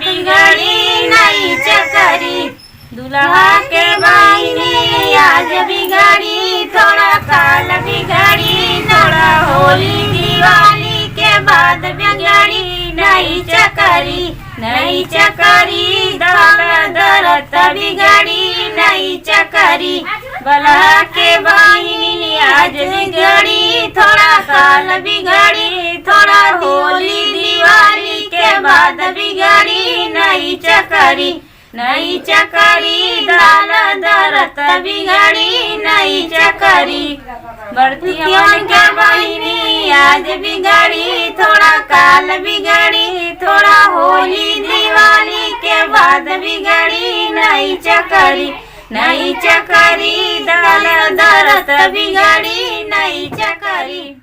बिगड़ी नई चकरी। दुल्हा के बहिनी आज बिगड़ी थोड़ा काल बिगड़ी थोड़ा होली दिवाली के बाद बिगड़ी नई चकरी। नई चकरी दरत बिगड़ी नई चकरी। बलहा के बहिनी आज बिगड़ी थोड़ा काल बिगड़ी थोड़ा होली दिवाली के बाद बिगड़ी नई चकरी। नई चकरी दरत बिगड़ी नई चकरी। बर्तियन के बहिनी आज बिगड़ी थोड़ा काल बिगड़ी थोड़ा होली दिवाली के बाद बिगड़ी नई चकरी। नई चकरी दरत बिगड़ी नई चकरी।